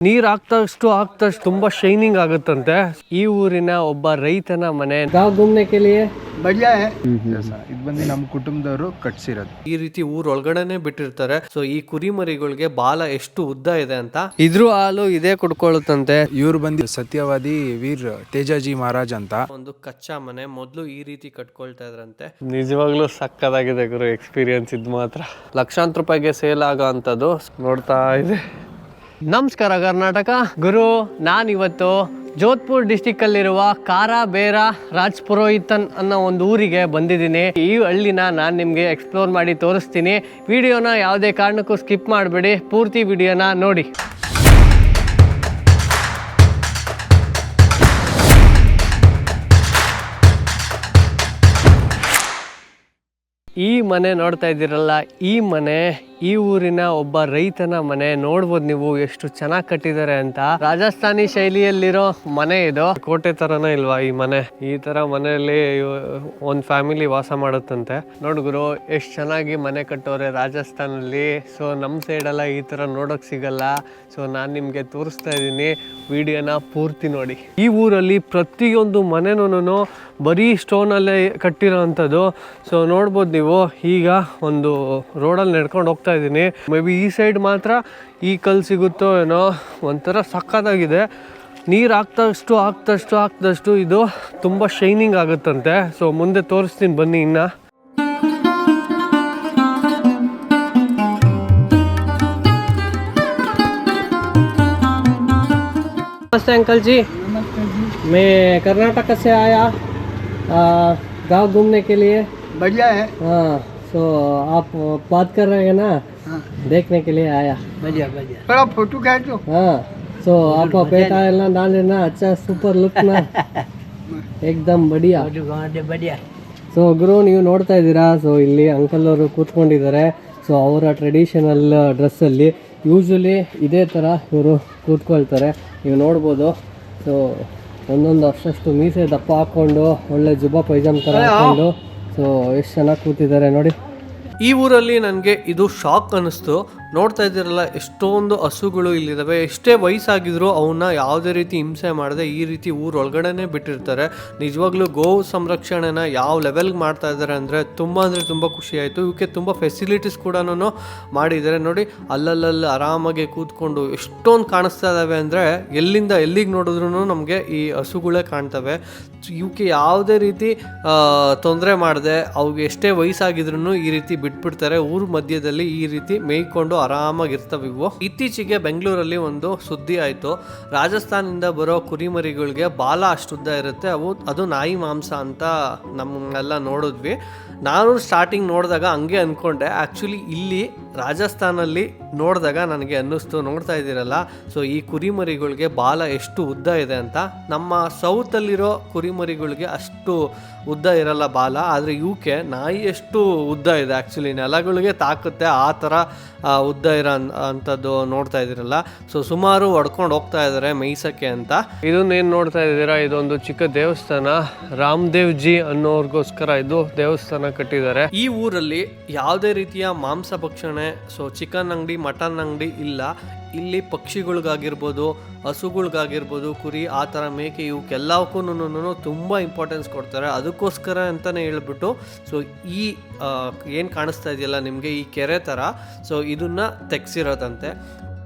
ನೀರ್ ಆಗ್ತಷ್ಟು ತುಂಬಾ ಶೈನಿಂಗ್ ಆಗುತ್ತಂತೆ. ಈ ಊರಿನ ಒಬ್ಬ ರೈತನ ಮನೆ. ಗಾಂವ್ ಘೂಮ್ನೆ ಕೆ ಲಿಯೆ ಬಢಿಯಾ ಹೈ. ಇದು ಬಂದು ನಮ್ಮ ಕುಟುಂಬದವರು ಕಟ್ಸಿರೋದು. ಈ ರೀತಿ ಊರ್ ಒಳಗಡೆನೆ ಬಿಟ್ಟಿರ್ತಾರೆ. ಸೊ ಈ ಕುರಿಮರಿಗಳಿಗೆ ಬಾಲ ಎಷ್ಟು ಉದ್ದ ಇದೆ ಅಂತ ಇದ್ರ ಹಾಲು ಇದೇ ಕುಡ್ಕೊಳ್ಳುತ್ತಂತೆ. ಇವ್ರು ಬಂದು ಸತ್ಯವಾದಿ ವೀರ್ ತೇಜಾಜಿ ಮಹಾರಾಜ್ ಅಂತ. ಒಂದು ಕಚ್ಚಾ ಮನೆ ಮೊದ್ಲು ಈ ರೀತಿ ಕಟ್ಕೊಳ್ತಾ ಇದ್ರಂತೆ. ನಿಜವಾಗ್ಲೂ ಸಕ್ಕದಾಗಿದೆ ಗುರು, ಎಕ್ಸ್ಪೀರಿಯನ್ಸ್ ಇದ್ ಮಾತ್ರ. ಲಕ್ಷಾಂತರ ರೂಪಾಯಿಗೆ ಸೇಲ್ ಆಗೋ ಅಂತದ್ದು ನೋಡ್ತಾ ಇದೆ. ನಮಸ್ಕಾರ ಕರ್ನಾಟಕ ಗುರು, ನಾನಿವತ್ತು ಜೋಧ್ಪುರ್ ಡಿಸ್ಟಿಕ್ ಅಲ್ಲಿರುವ ಕಾರಾಬೇರಾ ರಾಜ್ಪುರೋಹಿತನ್ ಅನ್ನೋ ಒಂದು ಊರಿಗೆ ಬಂದಿದ್ದೀನಿ. ಈ ಹಳ್ಳಿನ ನಾನು ನಿಮಗೆ ಎಕ್ಸ್ಪ್ಲೋರ್ ಮಾಡಿ ತೋರಿಸ್ತೀನಿ. ವಿಡಿಯೋನ ಯಾವುದೇ ಕಾರಣಕ್ಕೂ ಸ್ಕಿಪ್ ಮಾಡಬೇಡಿ, ಪೂರ್ತಿ ವಿಡಿಯೋನ ನೋಡಿ. ಈ ಮನೆ ನೋಡ್ತಾ ಇದ್ದೀರಲ್ಲ, ಈ ಮನೆ ಈ ಊರಿನ ಒಬ್ಬ ರೈತನ ಮನೆ. ನೋಡ್ಬೋದು ನೀವು ಎಷ್ಟು ಚೆನ್ನಾಗಿ ಕಟ್ಟಿದ್ದಾರೆ ಅಂತ. ರಾಜಸ್ಥಾನಿ ಶೈಲಿಯಲ್ಲಿರೋ ಮನೆ ಇದು. ಕೋಟೆ ತರನೇ ಇಲ್ವಾ ಈ ಮನೆ? ಈ ತರ ಮನೆಯಲ್ಲಿ ಒಂದು ಫ್ಯಾಮಿಲಿ ವಾಸ ಮಾಡುತ್ತಂತೆ. ನೋಡ್ಗುರು ಎಷ್ಟು ಚೆನ್ನಾಗಿ ಮನೆ ಕಟ್ಟೋರೆ ರಾಜಸ್ಥಾನಲ್ಲಿ. ಸೊ ನಮ್ಮ ಸೈಡೆಲ್ಲ ಈ ತರ ನೋಡೋಕ್ ಸಿಗಲ್ಲ. ಸೊ ನಾನು ನಿಮ್ಗೆ ತೋರಿಸ್ತಾ ಇದ್ದೀನಿ, ವಿಡಿಯೋನ ಪೂರ್ತಿ ನೋಡಿ. ಈ ಊರಲ್ಲಿ ಪ್ರತಿಯೊಂದು ಮನೆನೂ ಬರೀ ಸ್ಟೋನಲ್ಲೇ ಕಟ್ಟಿರೋ ಅಂಥದ್ದು. ಸೊ ನೋಡ್ಬೋದು ನೀವು. ಈಗ ಒಂದು ರೋಡಲ್ಲಿ ನಡ್ಕೊಂಡು ಹೋಗ್ತಾ ಇದ್ದೀನಿ. ಮೇ ಬಿ ಈ ಸೈಡ್ ಮಾತ್ರ ಈ ಕಲ್ಲು ಸಿಗುತ್ತೋ ಏನೋ, ಒಂಥರ ಸಕ್ಕತ್ತಾಗಿದೆ. ನೀರು ಆಗ್ತಷ್ಟು ಇದು ತುಂಬ ಶೈನಿಂಗ್ ಆಗುತ್ತಂತೆ. ಸೊ ಮುಂದೆ ತೋರಿಸ್ತೀನಿ ಬನ್ನಿ. ಇನ್ನು नमस्ते अंकल जी। नमस्ते जी। मैं कर्नाटक से आया गांव घूमने के लिए। बढ़िया है। हाँ, तो आप बात कर रहे हैं ना? हाँ। देखने के लिए आया। बढ़िया बढ़िया। थोड़ा फोटो खींचो। हाँ, तो आप पेटा ಎಲ್ಲ डालना अच्छा, सुपर लुक ना एकदम बढ़िया। बढ़िया। ಸೊ ಗುರು ನೀವು ನೋಡ್ತಾ ಇದ್ದೀರಾ. ಸೊ ಇಲ್ಲಿ ಅಂಕಲ್ ಅವರು ಕೂತ್ಕೊಂಡಿದ್ದಾರೆ. ಸೊ ಅವರ ಟ್ರೆಡಿಷನಲ್ ಡ್ರೆಸ್ಸಲ್ಲಿ ಯೂಶ್ವಲಿ ಇದೇ ಥರ ಇವರು ಕೂತ್ಕೊಳ್ತಾರೆ. ನೀವು ನೋಡ್ಬೋದು. ಸೊ ಒಂದೊಂದು ಅಷ್ಟು ಮೀಸೆ ದಪ್ಪ ಹಾಕ್ಕೊಂಡು ಒಳ್ಳೆ ಜುಬ್ಬ ಪೈಜಾಮ್ ಥರ ಹಾಕ್ಕೊಂಡು ಸೊ ಎಷ್ಟು ಚೆನ್ನಾಗಿ ಕೂತಿದ್ದಾರೆ ನೋಡಿ. ಈ ಊರಲ್ಲಿ ನನಗೆ ಇದು ಶಾಕ್ ಅನ್ನಿಸ್ತು. ನೋಡ್ತಾ ಇದ್ದೀರಲ್ಲ, ಎಷ್ಟೊಂದು ಹಸುಗಳು ಇಲ್ಲಿದ್ದಾವೆ. ಎಷ್ಟೇ ವಯಸ್ಸಾಗಿದ್ರು ಅವನ್ನ ಯಾವುದೇ ರೀತಿ ಹಿಂಸೆ ಮಾಡದೆ ಈ ರೀತಿ ಊರೊಳಗಡೆನೆ ಬಿಟ್ಟಿರ್ತಾರೆ. ನಿಜವಾಗ್ಲೂ ಗೋ ಸಂರಕ್ಷಣೆನ ಯಾವ ಲೆವೆಲ್ಗೆ ಮಾಡ್ತಾ ಇದ್ದಾರೆ ಅಂದರೆ ತುಂಬ ಖುಷಿ ಆಯಿತು. ಇವಕ್ಕೆ ತುಂಬ ಫೆಸಿಲಿಟೀಸ್ ಕೂಡ ಮಾಡಿದ್ದಾರೆ ನೋಡಿ. ಅಲ್ಲಲ್ಲಿ ಆರಾಮಾಗಿ ಕೂತ್ಕೊಂಡು ಎಷ್ಟೊಂದು ಕಾಣಿಸ್ತಾ ಇದ್ದಾವೆ ಅಂದರೆ ಎಲ್ಲಿಂದ ಎಲ್ಲಿಗೆ ನೋಡಿದ್ರು ನಮಗೆ ಈ ಹಸುಗಳೇ ಕಾಣ್ತವೆ. ಇವಕ್ಕೆ ಯಾವುದೇ ರೀತಿ ತೊಂದರೆ ಮಾಡದೆ ಅವ್ಗೆ ಎಷ್ಟೇ ವಯಸ್ಸಾಗಿದ್ರು ಈ ರೀತಿ ಬಿಟ್ಬಿಡ್ತಾರೆ. ಊರ ಮಧ್ಯದಲ್ಲಿ ಈ ರೀತಿ ಮೇಯ್ಕೊಂಡು ಆರಾಮಾಗಿರ್ತವೆ ಇವು. ಇತ್ತೀಚೆಗೆ ಬೆಂಗಳೂರಲ್ಲಿ ಒಂದು ಸುದ್ದಿ ಆಯಿತು. ರಾಜಸ್ಥಾನದಿಂದ ಬರೋ ಕುರಿಮರಿಗಳಿಗೆ ಬಾಲ ಅಷ್ಟುದ್ದ ಇರುತ್ತೆ. ಅದು ನಾಯಿ ಮಾಂಸ ಅಂತ ನಮ್ಮನ್ನೆಲ್ಲ ನೋಡಿದ್ವಿ. ನಾನು ಸ್ಟಾರ್ಟಿಂಗ್ ನೋಡಿದಾಗ ಹಂಗೆ ಅಂದ್ಕೊಂಡೆ. ಆ್ಯಕ್ಚುಲಿ ಇಲ್ಲಿ ರಾಜಸ್ಥಾನಲ್ಲಿ ನೋಡಿದಾಗ ನನಗೆ ಅನ್ನಿಸ್ತು. ನೋಡ್ತಾ ಇದ್ದೀರಲ್ಲ, ಸೊ ಈ ಕುರಿಮರಿಗಳಿಗೆ ಬಾಲ ಎಷ್ಟು ಉದ್ದ ಇದೆ ಅಂತ. ನಮ್ಮ ಸೌತಲ್ಲಿರೋ ಕುರಿಮರಿಗಳಿಗೆ ಅಷ್ಟು ಉದ್ದ ಇರಲ್ಲ ಬಾಲ, ಆದರೆ ಇವಕ್ಕೆ ನಾಯಿ ಎಷ್ಟು ಉದ್ದ ಇದೆ. ಆ್ಯಕ್ಚುಲಿ ನೆಲಗಳಿಗೆ ತಾಕುತ್ತೆ ಆ ಥರ ಉದ್ದ ಇರೋ ಅಂಥದ್ದು ನೋಡ್ತಾ ಇದ್ದೀರಲ್ಲ. ಸೊ ಸುಮಾರು ಹೊಡ್ಕೊಂಡು ಹೋಗ್ತಾ ಇದ್ದಾರೆ ಮೇಯ್ಸಕ್ಕೆ ಅಂತ. ಇದನ್ನೇನು ನೋಡ್ತಾ ಇದ್ದೀರಾ, ಇದೊಂದು ಚಿಕ್ಕ ದೇವಸ್ಥಾನ. ರಾಮದೇವ್ ಜಿ ಅನ್ನೋರ್ಗೋಸ್ಕರ ಇದು ದೇವಸ್ಥಾನ ಕಟ್ಟಿದ್ದಾರೆ. ಈ ಊರಲ್ಲಿ ಯಾವುದೇ ರೀತಿಯ ಮಾಂಸ ಭಕ್ಷಣೆ, ಸೊ ಚಿಕನ್ ಅಂಗಡಿ, ಮಟನ್ ಅಂಗಡಿ ಇಲ್ಲ. ಇಲ್ಲಿ ಪಕ್ಷಿಗಳಿಗಾಗಿರ್ಬೋದು, ಹಸುಗಳಿಗಾಗಿರ್ಬೋದು, ಕುರಿ, ಆ ಥರ ಮೇಕೆ, ಇವಕ್ಕೆಲ್ಲಕ್ಕೂ ತುಂಬ ಇಂಪಾರ್ಟೆನ್ಸ್ ಕೊಡ್ತಾರೆ. ಅದಕ್ಕೋಸ್ಕರ ಅಂತಲೇ ಹೇಳ್ಬಿಟ್ಟು ಸೊ ಈ ಏನು ಕಾಣಿಸ್ತಾ ಇದೆಯಲ್ಲ ನಿಮಗೆ, ಈ ಕೆರೆ ಥರ, ಸೊ ಇದನ್ನು ತೆಗ್ಸಿರೋದಂತೆ.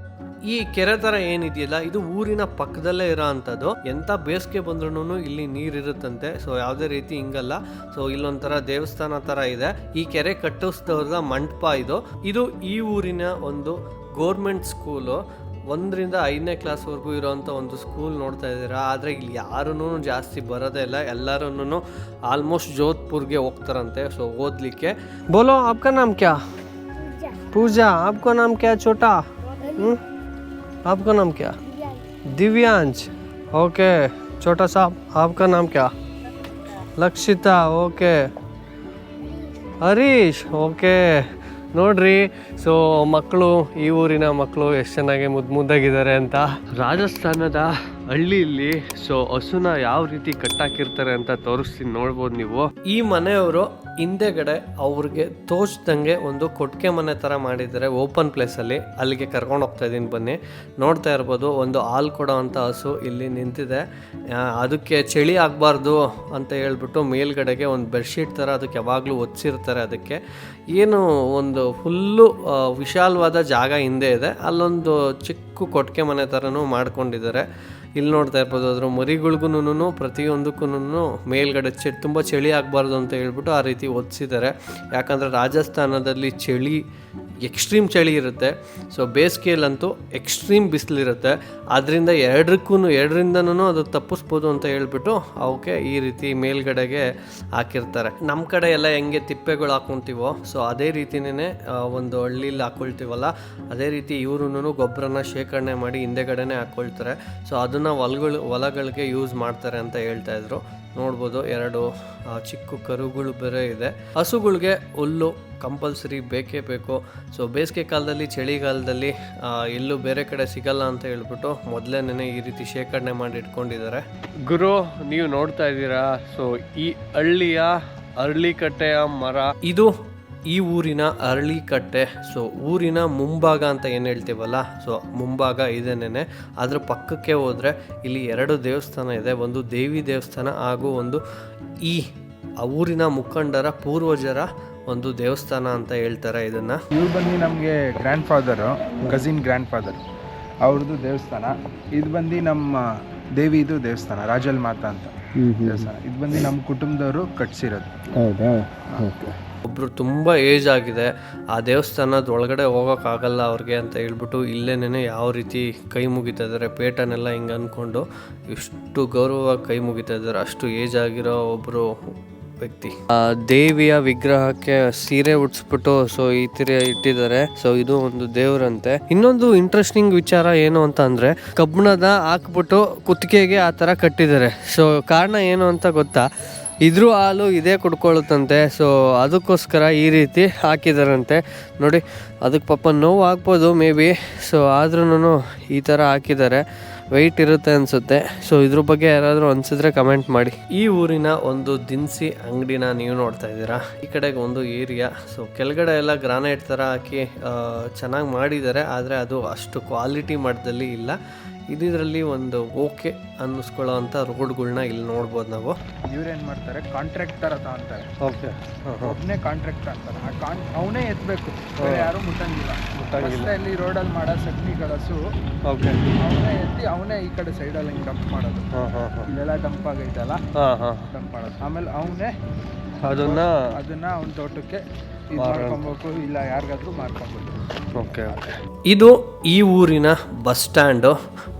ಈ ಕೆರೆ ಥರ ಏನಿದೆಯಲ್ಲ, ಇದು ಊರಿನ ಪಕ್ಕದಲ್ಲೇ ಇರೋ ಅಂಥದ್ದು. ಎಂಥ ಬೇಸಿಗೆ ಬಂದ್ರೂ ಇಲ್ಲಿ ನೀರಿರುತ್ತಂತೆ. ಸೊ ಯಾವುದೇ ರೀತಿ ಹಿಂಗಲ್ಲ. ಸೊ ಇಲ್ಲೊಂಥರ ದೇವಸ್ಥಾನ ಥರ ಇದೆ. ಈ ಕೆರೆ ಕಟ್ಟಿಸಿದವ್ರದ ಮಂಟಪ ಇದು. ಇದು ಈ ಊರಿನ ಒಂದು ಗೌರ್ಮೆಂಟ್ ಸ್ಕೂಲು. 1ರಿಂದ 5ನೇ ಕ್ಲಾಸ್ವರೆಗೂ ಇರೋವಂಥ ಒಂದು ಸ್ಕೂಲ್ ನೋಡ್ತಾ ಇದ್ದೀರಾ. ಆದರೆ ಇಲ್ಲಿ ಯಾರೂ ಜಾಸ್ತಿ ಬರೋದೇ ಇಲ್ಲ. ಎಲ್ಲರೂ ಆಲ್ಮೋಸ್ಟ್ ಜೋಧ್ಪುರ್ಗೆ ಹೋಗ್ತಾರಂತೆ ಸೊ ಓದಲಿಕ್ಕೆ. ಬೋಲೋ ಆಪ್ಕಾ ನಾಮ್ ಕ್ಯಾ? ಪೂಜಾ. ಆಪ್ಕಾ ನಾಮ್ ಕ್ಯಾ ಚೋಟಾ? आपका नाम क्या? दिव्यांश. ओके. छोटा साहब, आपका नाम क्या? लक्षिता. ओके. हरीश. ओके. ನೋಡ್ರಿ, ಸೊ ಮಕ್ಕಳು, ಈ ಊರಿನ ಮಕ್ಕಳು ಎಷ್ಟು ಚೆನ್ನಾಗಿ ಮುದ್ದಾಗಿದ್ದಾರೆ ಅಂತ. ರಾಜಸ್ಥಾನದ ಹಳ್ಳಿಯಲ್ಲಿ ಸೊ ಹಸುನ ಯಾವ ರೀತಿ ಕಟ್ಟಾಕಿರ್ತಾರೆ ಅಂತ ತೋರಿಸ್ತೀನಿ, ನೋಡ್ಬೋದು ನೀವು. ಈ ಮನೆಯವರು ಹಿಂದೆಗಡೆ ಅವ್ರಿಗೆ ತೋಚ್ದಂಗೆ ಒಂದು ಕೊಟ್ಟಿಗೆ ಮನೆ ಥರ ಮಾಡಿದ್ದಾರೆ ಓಪನ್ ಪ್ಲೇಸಲ್ಲಿ. ಅಲ್ಲಿಗೆ ಕರ್ಕೊಂಡು ಹೋಗ್ತಾ ಇದ್ದೀನಿ, ಬನ್ನಿ. ನೋಡ್ತಾ ಇರ್ಬೋದು, ಒಂದು ಹಾಲು ಕೊಡೋ ಅಂಥ ಹಸು ಇಲ್ಲಿ ನಿಂತಿದೆ. ಅದಕ್ಕೆ ಚಳಿ ಆಗಬಾರ್ದು ಅಂತ ಹೇಳ್ಬಿಟ್ಟು ಮೇಲ್ಗಡೆಗೆ ಒಂದು ಬೆಡ್ಶೀಟ್ ಥರ ಅದಕ್ಕೆ ಯಾವಾಗಲೂ ಒತ್ತಿರ್ತಾರೆ. ಅದಕ್ಕೆ ಏನು ಒಂದು ಫುಲ್ಲು ವಿಶಾಲವಾದ ಜಾಗ ಹಿಂದೆ ಇದೆ, ಅಲ್ಲೊಂದು ಚಿಕ್ಕ ಕೊಟ್ಟಿಗೆ ಮನೆ ಥರನೂ ಮಾಡ್ಕೊಂಡಿದ್ದಾರೆ. ಇಲ್ಲಿ ನೋಡ್ತಾ ಇರ್ಬೋದು, ಅದ್ರ ಮರಿಗಳಿಗೂ ಪ್ರತಿಯೊಂದಕ್ಕೂ ಮೇಲ್ಗಡೆ ತುಂಬ ಚಳಿ ಆಗಬಾರ್ದು ಅಂತ ಹೇಳ್ಬಿಟ್ಟು ಆ ರೀತಿ ಒದಿಸಿದ್ದಾರೆ. ಯಾಕಂದರೆ ರಾಜಸ್ಥಾನದಲ್ಲಿ ಎಕ್ಸ್ಟ್ರೀಮ್ ಚಳಿ ಇರುತ್ತೆ. ಸೊ ಬೇಸಿಗೆಯಲ್ಲಂತೂ ಎಕ್ಸ್ಟ್ರೀಮ್ ಬಿಸಿಲಿರುತ್ತೆ. ಅದರಿಂದ ಎರಡರಿಂದನೂ ಅದು ತಪ್ಪಿಸ್ಬೋದು ಅಂತ ಹೇಳ್ಬಿಟ್ಟು ಅವಕ್ಕೆ ಈ ರೀತಿ ಮೇಲ್ಗಡೆಗೆ ಹಾಕಿರ್ತಾರೆ. ನಮ್ಮ ಕಡೆ ಎಲ್ಲ ಹೆಂಗೆ ತಿಪ್ಪೆಗಳು ಹಾಕ್ಕೊತೀವೋ ಸೊ ಅದೇ ರೀತಿನೇ ಒಂದು ಹಳ್ಳಿಲಿ ಹಾಕ್ಕೊಳ್ತೀವಲ್ಲ, ಅದೇ ರೀತಿ ಇವ್ರೂ ಗೊಬ್ಬರನ ಶೇಖರಣೆ ಮಾಡಿ ಹಿಂದೆಗಡೆನೇ ಹಾಕ್ಕೊಳ್ತಾರೆ. ಸೊ ಅದನ್ನು ಹೊಲಗಳಿಗೆ ಯೂಸ್ ಮಾಡ್ತಾರೆ ಅಂತ ಹೇಳ್ತಾ ಇದ್ರು. ನೋಡ್ಬೋದು, 2 ಚಿಕ್ಕ ಕರುಗಳು ಬೇರೆ ಇದೆ. ಹಸುಗಳಿಗೆ ಹುಲ್ಲು ಕಂಪಲ್ಸರಿ ಬೇಕೇ ಬೇಕು. ಸೊ ಬೇಸಿಗೆ ಕಾಲದಲ್ಲಿ, ಚಳಿಗಾಲದಲ್ಲಿ ಎಲ್ಲೂ ಬೇರೆ ಕಡೆ ಸಿಗಲ್ಲ ಅಂತ ಹೇಳ್ಬಿಟ್ಟು ಮೊದಲೇನೆ ಈ ರೀತಿ ಶೇಖರಣೆ ಮಾಡಿ ಇಟ್ಕೊಂಡಿದ್ದಾರೆ. ಗುರು, ನೀವು ನೋಡ್ತಾ ಇದ್ದೀರಾ, ಸೊ ಈ ಹಳ್ಳಿಯ ಅರಳಿಕಟ್ಟೆಯ ಮರ ಇದು. ಈ ಊರಿನ ಅರಳಿಕಟ್ಟೆ. ಸೊ ಊರಿನ ಮುಂಭಾಗ ಅಂತ ಏನು ಹೇಳ್ತೀವಲ್ಲ, ಸೊ ಮುಂಭಾಗ ಇದೇನೇನೆ. ಅದ್ರ ಪಕ್ಕಕ್ಕೆ ಹೋದರೆ ಇಲ್ಲಿ 2 ದೇವಸ್ಥಾನ ಇದೆ. ಒಂದು ದೇವಿ ದೇವಸ್ಥಾನ ಹಾಗೂ ಒಂದು ಈ ಊರಿನ ಮುಖಂಡರ ಪೂರ್ವಜರ ಒಂದು ದೇವಸ್ಥಾನ ಅಂತ ಹೇಳ್ತಾರೆ ಇದನ್ನು. ಇವ್ರು ಬಂದು ನಮಗೆ grandfather, cousin grandfather ಅವ್ರದ್ದು ದೇವಸ್ಥಾನ. ಇದು ಬಂದು ನಮ್ಮ ದೇವಿದು ದೇವಸ್ಥಾನ, ರಾಜಲ್ ಮಾತಾ ಅಂತ ದೇವಸ್ಥಾನ. ಇದು ಬಂದು ನಮ್ಮ ಕುಟುಂಬದವರು ಕಟ್ಸಿರೋದು. ಹೌದಾ? ಓಕೆ. ಒಬ್ಬರು ತುಂಬ ಏಜ್ ಆಗಿದೆ, ಆ ದೇವಸ್ಥಾನದ ಒಳಗಡೆ ಹೋಗೋಕ್ಕಾಗಲ್ಲ ಅವ್ರಿಗೆ ಅಂತ ಹೇಳ್ಬಿಟ್ಟು ಇಲ್ಲೇನೇ ಯಾವ ರೀತಿ ಕೈ ಮುಗಿತಾ ಇದ್ದಾರೆ, ಪೇಟನೆಲ್ಲ ಹಿಂಗೆ ಅಂದ್ಕೊಂಡು ಎಷ್ಟು ಗೌರವವಾಗಿ ಕೈ ಮುಗಿತಾ ಇದ್ದಾರೆ. ಅಷ್ಟು ಏಜ್ ಆಗಿರೋ ಒಬ್ಬರು ವ್ಯಕ್ತಿ. ದೇವಿಯ ವಿಗ್ರಹಕ್ಕೆ ಸೀರೆ ಉಡ್ಸ್ಬಿಟ್ಟು ಸೊ ಈ ತರ ಇಟ್ಟಿದ್ದಾರೆ. ಸೊ ಇದು ಒಂದು ದೇವರಂತೆ. ಇನ್ನೊಂದು ಇಂಟ್ರೆಸ್ಟಿಂಗ್ ವಿಚಾರ ಏನು ಅಂತ ಅಂದ್ರೆ, ಕಬ್ಬಣದ ಹಾಕ್ಬಿಟ್ಟು ಕುತ್ತಿಗೆಗೆ ಆ ತರ ಕಟ್ಟಿದ್ದಾರೆ. ಸೊ ಕಾರಣ ಏನು ಅಂತ ಗೊತ್ತಾ? ಇದ್ರ ಹಾಲು ಇದೇ ಕುಡ್ಕೊಳ್ಳುತ್ತಂತೆ. ಸೊ ಅದಕ್ಕೋಸ್ಕರ ಈ ರೀತಿ ಹಾಕಿದಾರಂತೆ. ನೋಡಿ, ಅದಕ್ಕೆ ಪಾಪ ನೋವು ಆಗ್ಬೋದು ಮೇ ಬಿ. ಸೊ ಆದ್ರೂ ಈ ಥರ ಹಾಕಿದ್ದಾರೆ. ವೆಯ್ಟ್ ಇರುತ್ತೆ ಅನಿಸುತ್ತೆ. ಸೊ ಇದ್ರ ಬಗ್ಗೆ ಯಾರಾದರೂ ಅನಿಸಿದ್ರೆ ಕಮೆಂಟ್ ಮಾಡಿ. ಈ ಊರಿನ ಒಂದು ದಿನಸಿ ಅಂಗಡಿನ ನೀವು ನೋಡ್ತಾ ಇದ್ದೀರಾ. ಈ ಕಡೆಗೆ ಒಂದು ಏರಿಯಾ. ಸೊ ಕೆಳಗಡೆ ಎಲ್ಲ ಗ್ರಾನೈಟ್ ಥರ ಹಾಕಿ ಚೆನ್ನಾಗಿ ಮಾಡಿದ್ದಾರೆ, ಆದರೆ ಅದು ಅಷ್ಟು ಕ್ವಾಲಿಟಿ ಮಟ್ಟದಲ್ಲಿ ಇಲ್ಲ. ಇದರಲ್ಲಿ ಒಂದು ಓಕೆ ಅನ್ನಿಸ್ಕೊಳ್ಳೋ ಅಂಥ ರೋಡ್ಗಳನ್ನ ಇಲ್ಲಿ ನೋಡ್ಬೋದು ನಾವು. ಇವ್ರೇನು ಮಾಡ್ತಾರೆ, ಕಾಂಟ್ರಾಕ್ಟ್ ಥರ ತಗೊಂತಾರೆ. ಓಕೆ. ಒಬ್ಬನೇ ಕಾಂಟ್ರಾಕ್ಟ್ ಅಂತಾರೆ. ಅವನೇ ಎತ್ತಬೇಕು, ಯಾರು ಮುಟ್ಟಂಗಿಲ್ಲ. ಇಲ್ಲಿ ರೋಡಲ್ಲಿ ಮಾಡೋ ಸಗಣಿಗಳಸು ಓಕೆ, ಅವನೇ ಎತ್ತಿ ಅವನೇ ಈ ಕಡೆ ಸೈಡಲ್ಲಿ ಹಿಂಗೆ ಡಂಪ್ ಮಾಡೋದು. ಇಲ್ಲೆಲ್ಲ ಡಂಪ್ ಆಗೈತಲ್ಲ, ಡಂಪ್ ಮಾಡೋದು. ಆಮೇಲೆ ಅವನೇ ಅದನ್ನ ಅವನ ತೋಟಕ್ಕೆ ಇದು ಮಾಡ್ಕೊಬೇಕು, ಇಲ್ಲ ಯಾರಿಗಾದ್ರೂ ಮಾರ್ಕೊಬೋದು. Okay okay. ಇದು ಈ ಊರಿನ ಬಸ್ ಸ್ಟ್ಯಾಂಡು.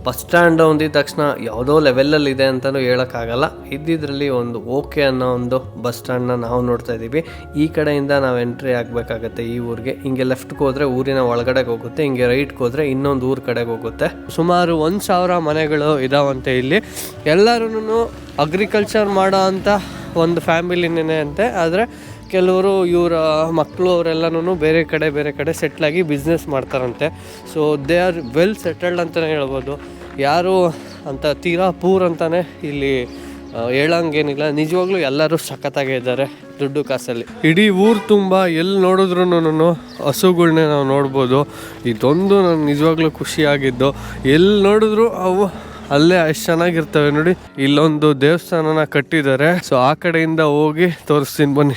ಬಸ್ ಸ್ಟ್ಯಾಂಡ್ ಅಂದಿದ ತಕ್ಷಣ ಯಾವುದೋ ಲೆವೆಲಲ್ಲಿ ಇದೆ ಅಂತಲೂ ಹೇಳೋಕ್ಕಾಗಲ್ಲ. ಇದ್ದಿದ್ರಲ್ಲಿ ಒಂದು ಓಕೆ ಅನ್ನೋ ಒಂದು ಬಸ್ ಸ್ಟ್ಯಾಂಡ್ನ ನಾವು ನೋಡ್ತಾ ಇದ್ದೀವಿ. ಈ ಕಡೆಯಿಂದ ನಾವು ಎಂಟ್ರಿ ಆಗಬೇಕಾಗತ್ತೆ ಈ ಊರಿಗೆ. ಹಿಂಗೆ ಲೆಫ್ಟ್ಗೆ ಹೋದರೆ ಊರಿನ ಒಳಗಡೆಗೆ ಹೋಗುತ್ತೆ, ಹಿಂಗೆ ರೈಟ್ಗೆ ಹೋದರೆ ಇನ್ನೊಂದು ಊರ ಕಡೆಗೆ ಹೋಗುತ್ತೆ. ಸುಮಾರು 1000 ಮನೆಗಳು ಇದಾವಂತೆ ಇಲ್ಲಿ. ಎಲ್ಲರೂ ಅಗ್ರಿಕಲ್ಚರ್ ಮಾಡೋ ಅಂಥ ಒಂದು ಫ್ಯಾಮಿಲಿನೇ ಅಂತೆ. ಆದರೆ ಕೆಲವರು ಇವರ ಮಕ್ಕಳು ಅವರೆಲ್ಲನೂ ಬೇರೆ ಕಡೆ ಸೆಟ್ಲಾಗಿ ಬಿಸ್ನೆಸ್ ಮಾಡ್ತಾರಂತೆ. So they are well settled ಅಂತಲೇ ಹೇಳ್ಬೋದು. ಯಾರು ಅಂತ ತೀರಾ ಪೂರ್ ಅಂತಲೇ ಇಲ್ಲಿ ಹೇಳಂಗೇನಿಲ್ಲ. ನಿಜವಾಗ್ಲೂ ಎಲ್ಲರೂ ಸಖತ್ತಾಗೇ ಇದ್ದಾರೆ ದುಡ್ಡು ಕಾಸಲ್ಲಿ. ಇಡೀ ಊರು ತುಂಬ ಎಲ್ಲಿ ನೋಡಿದ್ರೂ ಹಸುಗಳ್ನೇ ನಾವು ನೋಡ್ಬೋದು. ಇದೊಂದು ನನಗೆ ನಿಜವಾಗ್ಲೂ ಖುಷಿಯಾಗಿದ್ದು. ಎಲ್ಲಿ ನೋಡಿದ್ರು ಅವು ಅಲ್ಲೇ ಅಷ್ಟು ಚೆನ್ನಾಗಿರ್ತವೆ. ನೋಡಿ, ಇಲ್ಲೊಂದು ದೇವಸ್ಥಾನನ ಕಟ್ಟಿದ್ದಾರೆ. ಸೊ ಆ ಕಡೆಯಿಂದ ಹೋಗಿ ತೋರಿಸ್ತೀನಿ ಬನ್ನಿ.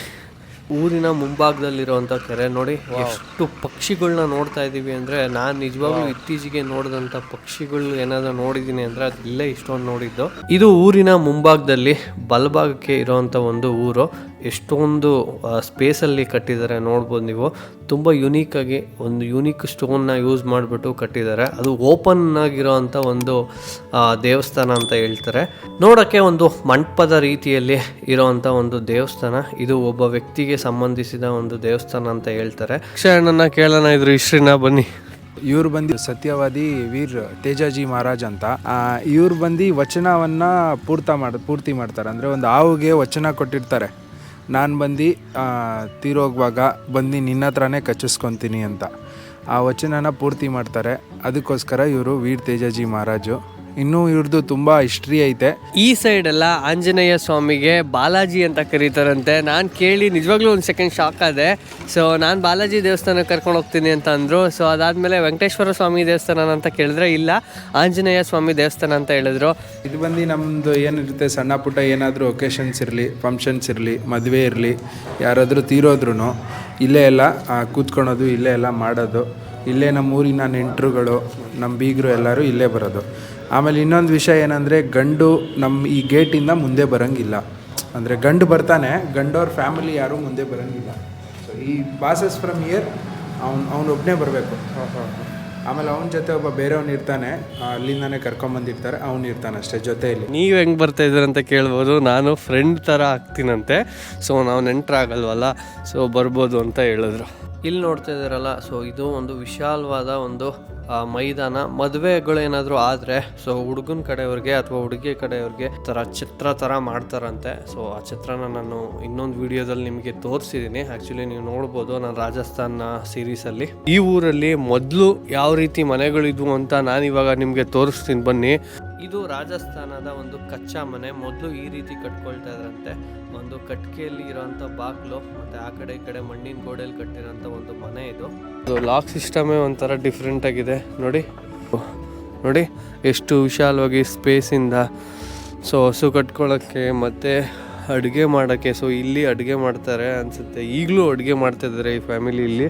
ಊರಿನ ಮುಂಭಾಗದಲ್ಲಿರುವಂಥ ಕೆರೆ ನೋಡಿ, ಎಷ್ಟು ಪಕ್ಷಿಗಳನ್ನ ನೋಡ್ತಾ ಇದ್ದೀವಿ ಅಂದರೆ, ನಾನು ನಿಜವಾಗ್ಲೂ ಇತ್ತೀಚೆಗೆ ನೋಡಿದಂಥ ಪಕ್ಷಿಗಳು ಏನಾದರೂ ನೋಡಿದ್ದೀನಿ ಅಂದರೆ ಅದು ಇಲ್ಲೇ ಇಷ್ಟೊಂದು ನೋಡಿದ್ದು. ಇದು ಊರಿನ ಮುಂಭಾಗದಲ್ಲಿ ಬಲಭಾಗಕ್ಕೆ ಇರೋವಂಥ ಒಂದು ಊರು. ಎಷ್ಟೊಂದು ಸ್ಪೇಸಲ್ಲಿ ಕಟ್ಟಿದ್ದಾರೆ ನೋಡ್ಬೋದು ನೀವು. ತುಂಬ ಯುನೀಕಾಗಿ ಒಂದು ಯುನೀಕ್ ಸ್ಟೋನ್ನ ಯೂಸ್ ಮಾಡಿಬಿಟ್ಟು ಕಟ್ಟಿದ್ದಾರೆ. ಅದು ಓಪನ್ ಆಗಿರೋವಂಥ ಒಂದು ದೇವಸ್ಥಾನ ಅಂತ ಹೇಳ್ತಾರೆ. ನೋಡೋಕ್ಕೆ ಒಂದು ಮಂಟಪದ ರೀತಿಯಲ್ಲಿ ಇರೋವಂಥ ಒಂದು ದೇವಸ್ಥಾನ. ಇದು ಒಬ್ಬ ವ್ಯಕ್ತಿಗೆ ಸಂಬಂಧಿಸಿದ ಒಂದು ದೇವಸ್ಥಾನ ಅಂತ ಹೇಳ್ತಾರೆ. ಅಕ್ಷಯಣ್ಣನ ಕೇಳೋಣ ಇದ್ರ ಹಿಸ್ಟ್ರಿನ, ಬನ್ನಿ. ಇವ್ರು ಬಂದು ಸತ್ಯವಾದಿ ವೀರ್ ತೇಜಾಜಿ ಮಹಾರಾಜ್ ಅಂತ. ಇವ್ರು ಬಂದು ವಚನವನ್ನ ಪೂರ್ತಿ ಮಾಡ್ತಾರೆ. ಅಂದರೆ ಒಂದು ಹಾವಿಗೆ ವಚನ ಕೊಟ್ಟಿರ್ತಾರೆ, ನಾನು ಬಂದು ತೀರೋಗುವಾಗ ಬಂದು ನಿನ್ನ ಹತ್ರನೇ ಕಚ್ಚಿಸ್ಕೊತೀನಿ ಅಂತ. ಆ ವಚನನ ಪೂರ್ತಿ ಮಾಡ್ತಾರೆ. ಅದಕ್ಕೋಸ್ಕರ ಇವರು ವೀರ್ ತೇಜಾಜಿ ಮಹಾರಾಜು. ಇನ್ನೂ ಇವ್ರದ್ದು ತುಂಬ ಹಿಸ್ಟ್ರಿ ಐತೆ. ಈ ಸೈಡ್ ಎಲ್ಲ ಆಂಜನೇಯ ಸ್ವಾಮಿಗೆ ಬಾಲಾಜಿ ಅಂತ ಕರೀತಾರಂತೆ. ನಾನು ಕೇಳಿ ನಿಜವಾಗ್ಲೂ ಒಂದು ಸೆಕೆಂಡ್ ಶಾಕ್ ಆದೆ. ಸೊ ನಾನು ಬಾಲಾಜಿ ದೇವಸ್ಥಾನಕ್ಕೆ ಕರ್ಕೊಂಡು ಹೋಗ್ತೀನಿ ಅಂತ ಅಂದರು. ಸೊ ಅದಾದಮೇಲೆ ವೆಂಕಟೇಶ್ವರ ಸ್ವಾಮಿ ದೇವಸ್ಥಾನ ಅಂತ ಕೇಳಿದ್ರೆ ಇಲ್ಲ, ಆಂಜನೇಯ ಸ್ವಾಮಿ ದೇವಸ್ಥಾನ ಅಂತ ಹೇಳಿದ್ರು. ಇದು ಬಂದು ನಮ್ಮದು ಏನಿರುತ್ತೆ, ಸಣ್ಣ ಪುಟ್ಟ ಏನಾದರೂ ಒಕೇಶನ್ಸ್ ಇರಲಿ, ಫಂಕ್ಷನ್ಸ್ ಇರಲಿ, ಮದುವೆ ಇರಲಿ, ಯಾರಾದರೂ ತೀರೋದ್ರೂ ಇಲ್ಲೇ ಎಲ್ಲ ಕೂತ್ಕೊಳೋದು, ಇಲ್ಲೇ ಎಲ್ಲ ಮಾಡೋದು. ಇಲ್ಲೇ ನಮ್ಮ ಊರಿನ ನೆಂಟರುಗಳು, ನಮ್ಮ ಬೀಗರು ಎಲ್ಲರೂ ಇಲ್ಲೇ ಬರೋದು. ಆಮೇಲೆ ಇನ್ನೊಂದು ವಿಷಯ ಏನಂದರೆ, ಗಂಡು ನಮ್ಮ ಈ ಗೇಟಿಂದ ಮುಂದೆ ಬರೋಂಗಿಲ್ಲ. ಅಂದರೆ ಗಂಡು ಬರ್ತಾನೆ, ಗಂಡವ್ರ ಫ್ಯಾಮಿಲಿ ಯಾರೂ ಮುಂದೆ ಬರೋಂಗಿಲ್ಲ. ಸೊ ಈ ಪಾಸಸ್ ಫ್ರಮ್ ಇಯರ್ ಅವನೊಬ್ಬನೇ ಬರಬೇಕು. ಆಮೇಲೆ ಅವನ ಜೊತೆ ಒಬ್ಬ ಬೇರೆಯವನು ಇರ್ತಾನೆ, ಅಲ್ಲಿಂದಾನೆ ಕರ್ಕೊಂಬಂದಿರ್ತಾರೆ, ಅವನು ಇರ್ತಾನೆ ಅಷ್ಟೇ ಜೊತೆಯಲ್ಲಿ. ನೀವು ಹೆಂಗೆ ಬರ್ತಾ ಇದ್ದೀರಂತ ಕೇಳ್ಬೋದು. ನಾನು ಫ್ರೆಂಡ್ ಥರ ಆಗ್ತೀನಂತೆ. ಸೊ ನಾವು ನೆಂಟರಾಗಲ್ವಲ್ಲ, ಸೊ ಬರ್ಬೋದು ಅಂತ ಹೇಳಿದ್ರು. ಇಲ್ಲಿ ನೋಡ್ತಾ ಇದ್ದಾರಲ್ಲ, ಸೊ ಇದು ಒಂದು ವಿಶಾಲವಾದ ಒಂದು ಮೈದಾನ. ಮದುವೆಗಳೇನಾದರೂ ಆದರೆ ಸೊ ಹುಡುಗನ ಕಡೆಯವ್ರಿಗೆ ಅಥವಾ ಹುಡುಗಿ ಕಡೆಯವ್ರಿಗೆ ಚಿತ್ರ ಥರ ಮಾಡ್ತಾರಂತೆ. ಸೊ ಆ ಚಿತ್ರನ ನಾನು ಇನ್ನೊಂದು ವಿಡಿಯೋದಲ್ಲಿ ನಿಮಗೆ ತೋರಿಸಿದ್ದೀನಿ. ಆ್ಯಕ್ಚುಲಿ ನೀವು ನೋಡ್ಬೋದು ನಾನು ರಾಜಸ್ಥಾನ ಸೀರೀಸಲ್ಲಿ. ಈ ಊರಲ್ಲಿ ಮೊದಲು ಯಾವ ರೀತಿ ಮನೆಗಳಿದ್ವು ಅಂತ ನಾನು ಇವಾಗ ನಿಮಗೆ ತೋರಿಸ್ತೀನಿ ಬನ್ನಿ. ಇದು ರಾಜಸ್ಥಾನದ ಒಂದು ಕಚ್ಚಾ ಮನೆ. ಮೊದಲು ಈ ರೀತಿ ಕಟ್ಕೊಳ್ತಾ ಇದ್ರಂತೆ. ಒಂದು ಕಟ್ಕೆಯಲ್ಲಿ ಇರೋಂಥ ಬಾಕ್ಲು ಮತ್ತು ಆ ಕಡೆ ಈ ಕಡೆ ಮಣ್ಣಿನ ಗೋಡೆಯಲ್ಲಿ ಕಟ್ಟಿರೋಂಥ ಒಂದು ಮನೆ ಇದು. ಲಾಕ್ ಸಿಸ್ಟಮೇ ಒಂಥರ ಡಿಫ್ರೆಂಟ್ ಆಗಿದೆ ನೋಡಿ. ನೋಡಿ ಎಷ್ಟು ವಿಶಾಲವಾಗಿ ಸ್ಪೇಸಿಂದ. ಸೊ ಹಸು ಕಟ್ಕೊಳ್ಳೋಕ್ಕೆ ಮತ್ತು ಅಡುಗೆ ಮಾಡೋಕ್ಕೆ. ಸೊ ಇಲ್ಲಿ ಅಡುಗೆ ಮಾಡ್ತಾರೆ ಅನಿಸುತ್ತೆ, ಈಗಲೂ ಅಡುಗೆ ಮಾಡ್ತಾಯಿದ್ದಾರೆ ಈ ಫ್ಯಾಮಿಲಿಯಲ್ಲಿ.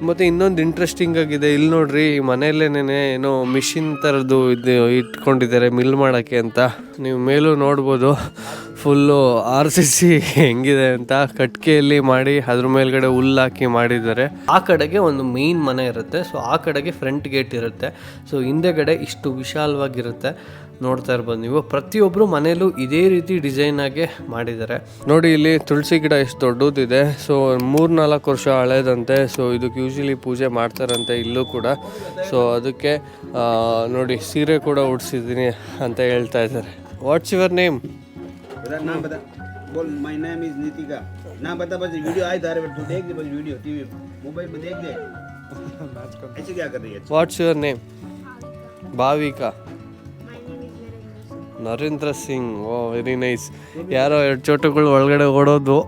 ಮತ್ತು ಇನ್ನೊಂದು ಇಂಟ್ರೆಸ್ಟಿಂಗ್ ಆಗಿದೆ, ಇಲ್ಲಿ ನೋಡ್ರಿ, ಈ ಮನೆಯಲ್ಲೇನೆ ಏನೋ ಮಿಷಿನ್ ಥರದ್ದು ಇದು ಇಟ್ಕೊಂಡಿದ್ದಾರೆ ಮಿಲ್ ಮಾಡೋಕ್ಕೆ ಅಂತ. ನೀವು ಮೇಲೂ ನೋಡ್ಬೋದು ಫುಲ್ಲು RCC ಹೆಂಗಿದೆ ಅಂತ. ಕಟ್ಕೆಯಲ್ಲಿ ಮಾಡಿ ಅದ್ರ ಮೇಲ್ಗಡೆ ಹುಲ್ಲಾಕಿ ಮಾಡಿದ್ದಾರೆ. ಆ ಕಡೆಗೆ ಒಂದು ಮೇನ್ ಮನೆ ಇರುತ್ತೆ. ಸೊ ಆ ಕಡೆಗೆ ಫ್ರಂಟ್ ಗೇಟ್ ಇರುತ್ತೆ. ಸೊ ಹಿಂದೆಗಡೆ ಇಷ್ಟು ವಿಶಾಲವಾಗಿರುತ್ತೆ. ನೋಡ್ತಾ ಇರ್ಬೋದು ನೀವು. ಪ್ರತಿಯೊಬ್ಬರು ಮನೇಲೂ ಇದೇ ರೀತಿ ಡಿಸೈನ್ ಆಗಿ ಮಾಡಿದ್ದಾರೆ. ನೋಡಿ ಇಲ್ಲಿ ತುಳಸಿ ಗಿಡ ಎಷ್ಟು ದೊಡ್ಡದಿದೆ. ಸೊ 3-4 ವರ್ಷ ಹಳೇದಂತೆ. ಸೊ ಇದಕ್ಕೆ ಯೂಶಲಿ ಪೂಜೆ ಮಾಡ್ತಾರಂತೆ ಇಲ್ಲೂ ಕೂಡ. ಸೊ ಅದಕ್ಕೆ ನೋಡಿ ಸೀರೆ ಕೂಡ ಉಡ್ಸಿದ್ದೀನಿ ಅಂತ ಹೇಳ್ತಾ ಇದ್ದಾರೆ. What's your name? नाम बता बोल. My name is Nitika. नाम बता बस. वीडियो आए तारे पर तू देख दे बस. वीडियो टीवी मोबाइल पे देख दे. ऐसे क्या कर रही है? What's your name? Bhavika. Narendra Singh. Oh very nice. ಯಾರೋ 2 ಚೋಟುಗಳು ಒಳಗಡೆ ಓಡೋದು.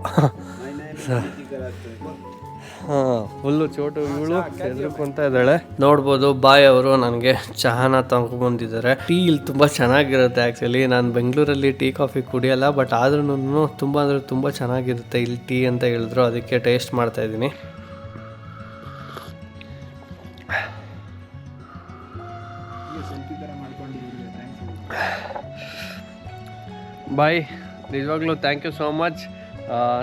ಹಾಂ ಫುಲ್ಲು ಚೋಟು. ಇವಳು ಹೆದರ್ಕೊಂತ ಇದ್ದಾಳೆ. ನೋಡ್ಬೋದು ಬಾಯ್ ಅವರು ನನಗೆ ಚಹಾನ ತಗೊಂಡ್ಬಂದಿದ್ದಾರೆ. ಟೀ ಇಲ್ಲಿ ತುಂಬ ಚೆನ್ನಾಗಿರುತ್ತೆ. ಆ್ಯಕ್ಚುಲಿ ನಾನು ಬೆಂಗಳೂರಲ್ಲಿ ಟೀ ಕಾಫಿ ಕುಡಿಯಲ್ಲ, ಬಟ್ ಆದ್ರೂ ತುಂಬ ಅಂದರೆ ತುಂಬ ಚೆನ್ನಾಗಿರುತ್ತೆ ಇಲ್ಲಿ ಟೀ ಅಂತ ಹೇಳಿದ್ರು. ಅದಕ್ಕೆ ಟೇಸ್ಟ್ ಮಾಡ್ತಾ ಇದ್ದೀನಿ. ಬಾಯ್, ನಿಜವಾಗ್ಲೂ ಥ್ಯಾಂಕ್ ಯು ಸೋ ಮಚ್.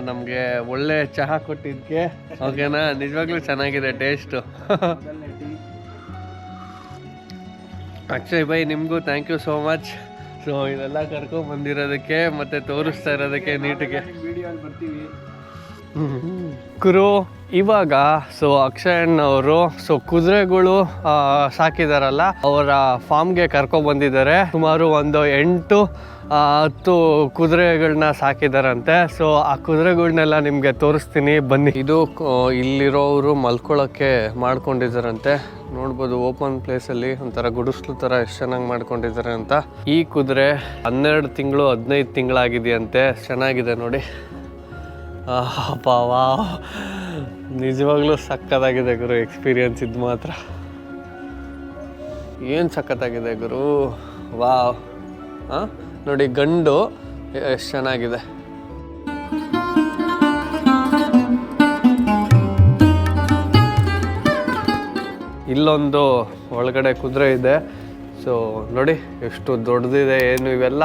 ನಮಗೆ ಒಳ್ಳೆ ಚಹಾ ಕೊಟ್ಟಿದ್ದಕ್ಕೆ. ಓಕೆನಾ? ನಿಜವಾಗ್ಲೂ ಚೆನ್ನಾಗಿದೆ ಟೇಸ್ಟು. ಅಕ್ಷಯ್ ಬೈ, ನಿಮಗೂ thank you so much. So ಇದೆಲ್ಲ ಕರ್ಕೊಂಡ್ಬಂದಿರೋದಕ್ಕೆ ಮತ್ತು ತೋರಿಸ್ತಾ ಇರೋದಕ್ಕೆ ನೀಟಿಗೆ. ಕುರು ಇವಾಗ ಸೊ ಅಕ್ಷಯಣ್ಣವರು ಸೊ ಕುದುರೆಗಳು ಸಾಕಿದಾರಲ್ಲ, ಅವರ ಫಾರ್ಮ್ಗೆ ಕರ್ಕೊಬಂದಿದ್ದಾರೆ. ಸುಮಾರು ಒಂದು 8-10 ಕುದುರೆಗಳನ್ನ ಸಾಕಿದಾರಂತೆ. ಸೊ ಆ ಕುದುರೆಗಳನ್ನೆಲ್ಲ ನಿಮಗೆ ತೋರಿಸ್ತೀನಿ ಬನ್ನಿ. ಇದು ಇಲ್ಲಿರೋರು ಮಲ್ಕೊಳ್ಳೋಕ್ಕೆ ಮಾಡ್ಕೊಂಡಿದ್ದಾರಂತೆ. ನೋಡ್ಬೋದು ಓಪನ್ ಪ್ಲೇಸಲ್ಲಿ ಒಂಥರ ಗುಡಿಸ್ಲು ಥರ ಎಷ್ಟು ಚೆನ್ನಾಗಿ ಮಾಡ್ಕೊಂಡಿದ್ದಾರೆ ಅಂತ. ಈ ಕುದುರೆ 12 ತಿಂಗಳು 15 ತಿಂಗಳಾಗಿದೆಯಂತೆ. ಚೆನ್ನಾಗಿದೆ ನೋಡಿ. ವಾ, ನಿಜವಾಗ್ಲೂ ಸಖತ್ತಾಗಿದೆ ಗುರು. ಎಕ್ಸ್ಪೀರಿಯನ್ಸ್ ಇದು ಮಾತ್ರ ಏನು ಸಖತ್ತಾಗಿದೆ ಗುರು. ವಾವ್. ನೋಡಿ ಗಂಡು ಎಷ್ಟು ಚೆನ್ನಾಗಿದೆ. ಇಲ್ಲೊಂದು ಒಳಗಡೆ ಕುದುರೆ ಇದೆ. ಸೊ ನೋಡಿ ಎಷ್ಟು ದೊಡ್ಡದಿದೆ. ಏನು ಇವೆಲ್ಲ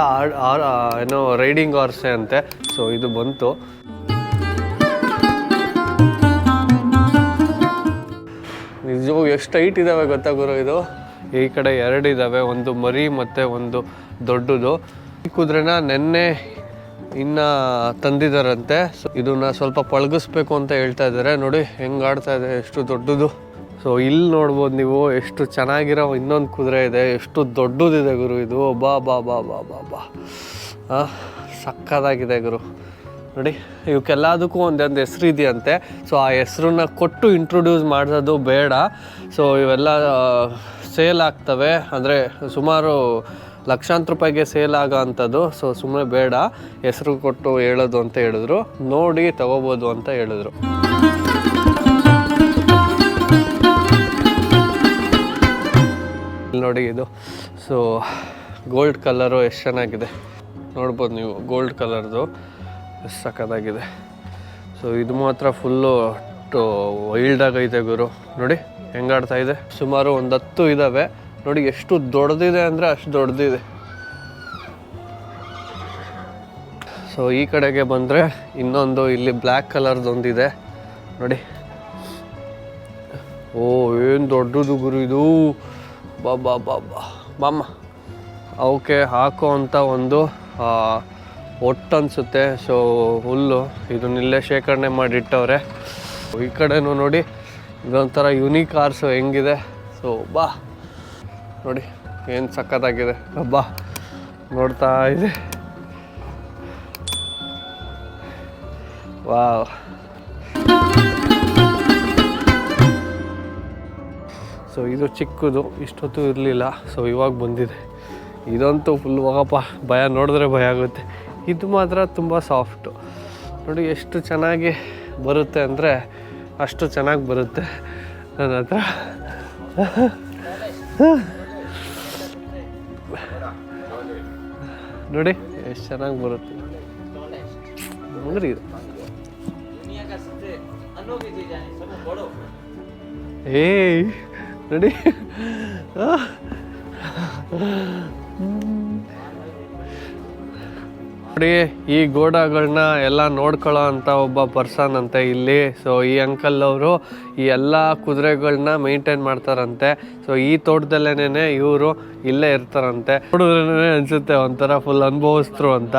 ಏನೋ ರೈಡಿಂಗ್ ಹಾರ್ಸೆ ಅಂತೆ. ಸೊ ಇದು ಬಂತು. ನಿಜವೂ ಎಷ್ಟು ಹೈಟ್ ಇದ್ದಾವೆ ಗೊತ್ತಾ ಗುರು. ಇದು ಈ ಕಡೆ 2 ಇದ್ದಾವೆ, ಒಂದು ಮರಿ ಮತ್ತು ಒಂದು ದೊಡ್ಡದು. ಈ ಕುದುರೆನ ನೆನ್ನೆ ಇನ್ನು ತಂದಿದ್ದಾರಂತೆ. ಸೊ ಇದನ್ನ ಸ್ವಲ್ಪ ಪಳಗಿಸ್ಬೇಕು ಅಂತ ಹೇಳ್ತಾ ಇದ್ದಾರೆ. ನೋಡಿ ಹೆಂಗೆ ಆಡ್ತಾ ಇದೆ, ಎಷ್ಟು ದೊಡ್ಡದು. ಸೊ ಇಲ್ಲಿ ನೋಡ್ಬೋದು ನೀವು ಎಷ್ಟು ಚೆನ್ನಾಗಿರೋ ಇನ್ನೊಂದು ಕುದುರೆ ಇದೆ. ಎಷ್ಟು ದೊಡ್ಡದಿದೆ ಗುರು ಇದು. ಬಾ ಬಾ ಬಾ ಬಾ ಬಾ ಬಾ ಸಕ್ಕತ್ತಾಗಿದೆ ಗುರು. ನೋಡಿ ಇವಕ್ಕೆಲ್ಲದಕ್ಕೂ ಒಂದೊಂದು ಹೆಸರು ಇದೆಯಂತೆ. ಸೊ ಆ ಹೆಸ್ರನ್ನ ಕೊಟ್ಟು ಇಂಟ್ರೊಡ್ಯೂಸ್ ಮಾಡೋದು ಬೇಡ. ಸೊ ಇವೆಲ್ಲ ಸೇಲ್ ಆಗ್ತವೆ, ಅಂದರೆ ಸುಮಾರು ಲಕ್ಷಾಂತರ ರೂಪಾಯಿಗೆ ಸೇಲ್ ಆಗೋ ಅಂಥದ್ದು. ಸೊ ಸುಮ್ಮನೆ ಬೇಡ, ಹೆಸರು ಕೊಟ್ಟು ಹೇಳೋದು ಅಂತ ಹೇಳಿದ್ರು, ನೋಡಿ ತಗೋಬೋದು ಅಂತ ಹೇಳಿದ್ರು. ಇಲ್ಲಿ ನೋಡಿ ಇದು, ಸೊ ಗೋಲ್ಡ್ ಕಲರು ಎಷ್ಟು ಚೆನ್ನಾಗಿದೆ ನೋಡ್ಬೋದು ನೀವು, ಗೋಲ್ಡ್ ಕಲರ್ದು ಎಷ್ಟು ಸಕ್ಕತ್ತಾಗಿದೆ. ಸೊ ಇದು ಮಾತ್ರ ಫುಲ್ಲು ವೈಲ್ಡಾಗೈತೆ ಗುರು, ನೋಡಿ ಹೆಂಗಾಡ್ತಾ ಇದೆ. ಸುಮಾರು ಒಂದು 10 ಇದ್ದಾವೆ ನೋಡಿ, ಎಷ್ಟು ದೊಡ್ಡದಿದೆ ಅಂದರೆ ಅಷ್ಟು ದೊಡ್ಡದಿದೆ. ಸೊ ಈ ಕಡೆಗೆ ಬಂದರೆ ಇನ್ನೊಂದು ಇಲ್ಲಿ ಬ್ಲ್ಯಾಕ್ ಕಲರ್ದೊಂದಿದೆ ನೋಡಿ. ಓ ಏನು ದೊಡ್ಡದು ಗುರು ಇದು, ಬಾಬಾ ಬಾಬಾ ಬಾಮ್ಮ. ಅವಕ್ಕೆ ಹಾಕೋ ಅಂಥ ಒಂದು ಒಟ್ಟು ಅನಿಸುತ್ತೆ. ಸೊ ಹುಲ್ಲು ಇದನ್ನಿಲ್ಲೇ ಶೇಖರಣೆ ಮಾಡಿಟ್ಟವ್ರೆ. ಈ ಕಡೆನೂ ನೋಡಿ ಇದೊಂಥರ ಯುನೀಕ್ ಆರ್ಸು ಹೆಂಗಿದೆ. ಸೊ ಬಾ ನೋಡಿ ಏನು ಸಕ್ಕತ್ತಾಗಿದೆ, ಬಾ ನೋಡ್ತಾ ಇದೆ. ವಾವ್, ಸೊ ಇದು ಚಿಕ್ಕದು, ಇಷ್ಟೊತ್ತು ಇರಲಿಲ್ಲ, ಸೊ ಇವಾಗ ಬಂದಿದೆ. ಇದಂತೂ ಫುಲ್ ಹೋಗಪ್ಪ, ಭಯ, ನೋಡಿದ್ರೆ ಭಯ ಆಗುತ್ತೆ. ಇದು ಮಾತ್ರ ತುಂಬ ಸಾಫ್ಟು ನೋಡಿ, ಎಷ್ಟು ಚೆನ್ನಾಗಿ ಬರುತ್ತೆ ಅಂದರೆ ಅಷ್ಟು ಚೆನ್ನಾಗಿ ಬರುತ್ತೆ ನನ್ನ ಹತ್ರ. ನೋಡಿ ಎಷ್ಟು ಚೆನ್ನಾಗಿ ಬರುತ್ತೆ ನೋಡ್ರಿ ಇದು. ಏಯ್ ನೋಡಿ ನೋಡಿ, ಈ ಗೋಡಗಳನ್ನ ಎಲ್ಲ ನೋಡ್ಕೊಳ್ಳೋ ಅಂಥ ಒಬ್ಬ ಪರ್ಸನ್ ಅಂತೆ ಇಲ್ಲಿ. ಸೊ ಈ ಅಂಕಲ್ ಅವರು ಈ ಎಲ್ಲ ಕುದುರೆಗಳನ್ನ ಮೇಂಟೈನ್ ಮಾಡ್ತಾರಂತೆ. ಸೊ ಈ ತೋಟದಲ್ಲೇನೆ ಇವರು ಇಲ್ಲೇ ಇರ್ತಾರಂತೆ. ನೋಡಿದ್ರೇ ಅನಿಸುತ್ತೆ ಒಂಥರ ಫುಲ್ ಅನುಭವಿಸ್ತರು ಅಂತ,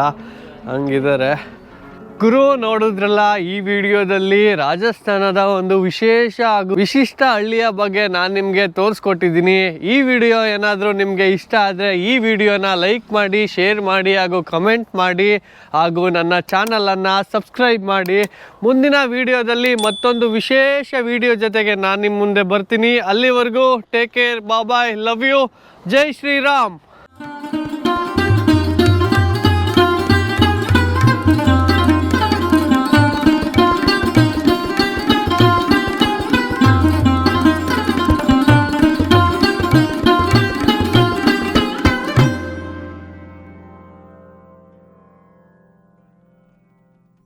ಹಂಗಿದ್ದಾರೆ ಗುರು. ನೋಡಿದ್ರಲ್ಲ, ಈ ವಿಡಿಯೋದಲ್ಲಿ ರಾಜಸ್ಥಾನದ ಒಂದು ವಿಶೇಷ ಹಾಗೂ ವಿಶಿಷ್ಟ ಹಳ್ಳಿಯ ಬಗ್ಗೆ ನಾನು ನಿಮಗೆ ತೋರಿಸ್ಕೊಟ್ಟಿದ್ದೀನಿ. ಈ ವಿಡಿಯೋ ಏನಾದರೂ ನಿಮಗೆ ಇಷ್ಟ ಆದರೆ ಈ ವಿಡಿಯೋನ ಲೈಕ್ ಮಾಡಿ, ಶೇರ್ ಮಾಡಿ ಹಾಗೂ ಕಮೆಂಟ್ ಮಾಡಿ, ಹಾಗೂ ನನ್ನ ಚಾನಲನ್ನು ಸಬ್ಸ್ಕ್ರೈಬ್ ಮಾಡಿ. ಮುಂದಿನ ವಿಡಿಯೋದಲ್ಲಿ ಮತ್ತೊಂದು ವಿಶೇಷ ವಿಡಿಯೋ ಜೊತೆಗೆ ನಾನು ನಿಮ್ಮ ಮುಂದೆ ಬರ್ತೀನಿ. ಅಲ್ಲಿವರೆಗೂ take care, bye, love you, ಜೈ ಶ್ರೀರಾಮ್.